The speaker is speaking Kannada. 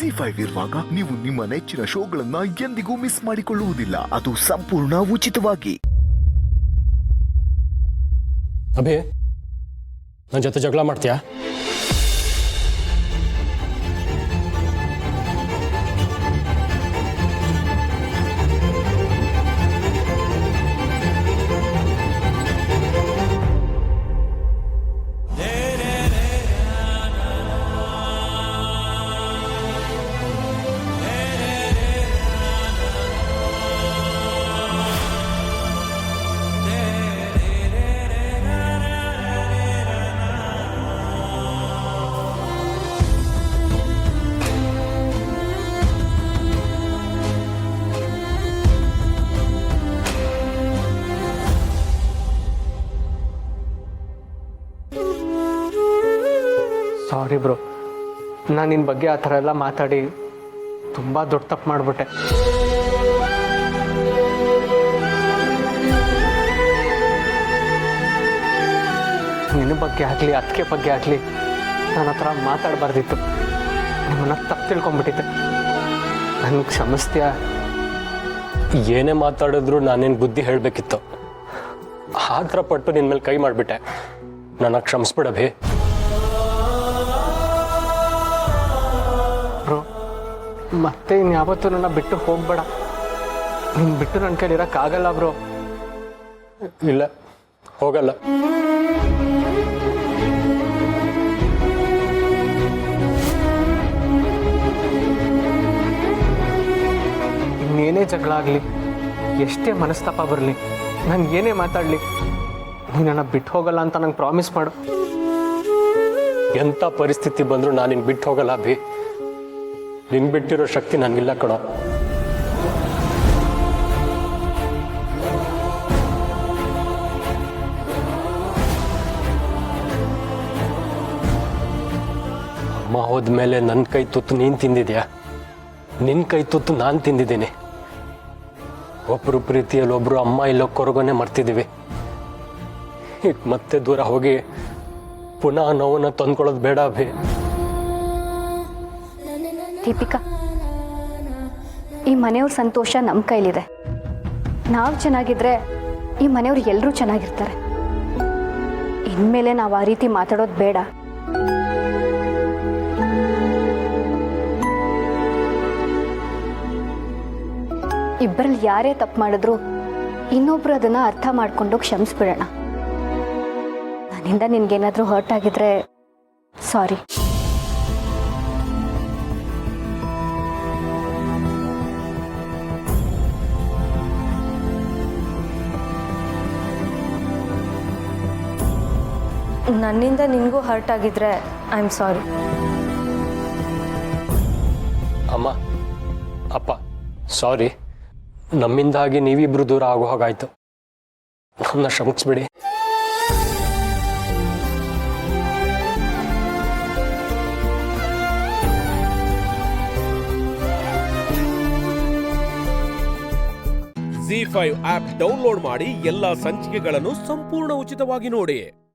ZEE5 ಇರುವಾಗ ನೀವು ನಿಮ್ಮ ನೆಚ್ಚಿನ ಶೋಗಳನ್ನ ಎಂದಿಗೂ ಮಿಸ್ ಮಾಡಿಕೊಳ್ಳುವುದಿಲ್ಲ. ಅದು ಸಂಪೂರ್ಣ ಉಚಿತವಾಗಿ. ಅಭಿ, ನನ್ನ ಜೊತೆ ಜಗಳ ಮಾಡ್ತೀಯಾ? ಸಾರಿ ಬ್ರೋ, ನಾನು ನಿನ್ನ ಬಗ್ಗೆ ಆ ಥರ ಎಲ್ಲ ಮಾತಾಡಿ ತುಂಬ ದೊಡ್ಡ ತಪ್ಪು ಮಾಡಿಬಿಟ್ಟೆ. ನಿನ್ನ ಬಗ್ಗೆ ಆಗಲಿ ಅದಕ್ಕೆ ಬಗ್ಗೆ ಆಗಲಿ ನಾನು ಆ ಥರ ಮಾತಾಡಬಾರ್ದಿತ್ತು. ನಿಮ್ಮನ್ನ ತಪ್ಪು ತಿಳ್ಕೊಂಬಿಟ್ಟಿದ್ದೆ. ನನಗೆ ಕ್ಷಮಿಸ್ತೀಯಾ? ಏನೇ ಮಾತಾಡಿದ್ರು ನಾನೇನು ಬುದ್ಧಿ ಹೇಳಬೇಕಿತ್ತು. ಆ ಥರ ಪಟ್ಟು ನಿನ್ನ ಮೇಲೆ ಕೈ ಮಾಡಿಬಿಟ್ಟೆ. ನನ್ನ ಕ್ಷಮಿಸ್ಬಿಡಭಿ. ಬ್ರೋ, ಮತ್ತೆ ಇನ್ಯಾವತ್ತೂ ನನ್ನ ಬಿಟ್ಟು ಹೋಗ್ಬೇಡ. ನಿನ್ನ ಬಿಟ್ಟು ನನ್ನ ಕೈಲಿ ಇರೋಕ್ಕಾಗಲ್ಲ ಬ್ರೋ. ಇಲ್ಲ, ಹೋಗಲ್ಲ. ಇನ್ನೇನೇ ಜಗಳ ಆಗಲಿ, ಎಷ್ಟೇ ಮನಸ್ತಾಪ ಬರಲಿ, ನಾನು ಏನೇ ಮಾತಾಡಲಿ, ನೀನು ನನ್ನ ಬಿಟ್ಟು ಹೋಗಲ್ಲ ಅಂತ ನಂಗೆ ಪ್ರಾಮಿಸ್ ಮಾಡು. ಎಂಥ ಪರಿಸ್ಥಿತಿ ಬಂದರೂ ನಾನು ನಿನ್ನ ಬಿಟ್ಟು ಹೋಗಲ್ಲ ಅಭಿ. ನಿನ್ ಬಿಟ್ಟಿರೋ ಶಕ್ತಿ ನನಗಿಲ್ಲ ಕಣೋ. ಅಮ್ಮ ಹೋದ್ಮೇಲೆ ನನ್ನ ಕೈ ತುತ್ತು ನೀನು ತಿಂದಿದ್ಯಾ, ನಿನ್ನ ಕೈ ತುತ್ತು ನಾನು ತಿಂದಿದ್ದೀನಿ. ಒಬ್ಬರು ಪ್ರೀತಿಯಲ್ಲಿ ಒಬ್ಬರು ಅಮ್ಮ ಇಲ್ಲೋ ಕೊರಗೊನೆ ಮರ್ತಿದ್ದೀವಿ. ಈಗ ಮತ್ತೆ ದೂರ ಹೋಗಿ ಪುನಃ ನೋವನ್ನ ತಂದ್ಕೊಳ್ಳೋದು ಬೇಡ ಅಭಿ. ದೀಪಿಕಾ, ಈ ಮನೆಯವ್ರ ಸಂತೋಷ ನಮ್ಮ ಕೈಲಿದೆ. ನಾವು ಚೆನ್ನಾಗಿದ್ರೆ ಈ ಮನೆಯವ್ರು ಎಲ್ಲರೂ ಚೆನ್ನಾಗಿರ್ತಾರೆ. ಇನ್ಮೇಲೆ ನಾವು ಆ ರೀತಿ ಮಾತಾಡೋದು ಬೇಡ. ಇಬ್ಬರಲ್ಲಿ ಯಾರೇ ತಪ್ಪು ಮಾಡಿದ್ರು ಇನ್ನೊಬ್ರು ಅದನ್ನ ಅರ್ಥ ಮಾಡಿಕೊಂಡು ಕ್ಷಮಿಸ್ಬಿಡೋಣ. ನನ್ನಿಂದ ನಿನ್ಗೇನಾದ್ರೂ ಹರ್ಟ್ ಆಗಿದ್ರೆ ಸಾರಿ. ನನ್ನಿಂದ ನಿನಗೂ ಹರ್ಟ್ ಆಗಿದ್ರೆ ಐ ಆಮ್ ಸಾರಿ. ಅಮ್ಮ, ಅಪ್ಪ, ಸಾರಿ. ನಮ್ಮಿಂದಾಗಿ ನೀವಿಬ್ರು ದೂರ ಆಗೋ ಹಾಗಾಯ್ತು. ನನ್ನ ಕ್ಷಮಿಸ್ಬಿಡಿ. ZEE5 ಆಪ್ ಡೌನ್ಲೋಡ್ ಮಾಡಿ ಎಲ್ಲಾ ಸಂಚಿಕೆಗಳನ್ನು ಸಂಪೂರ್ಣ ಉಚಿತವಾಗಿ ನೋಡಿ.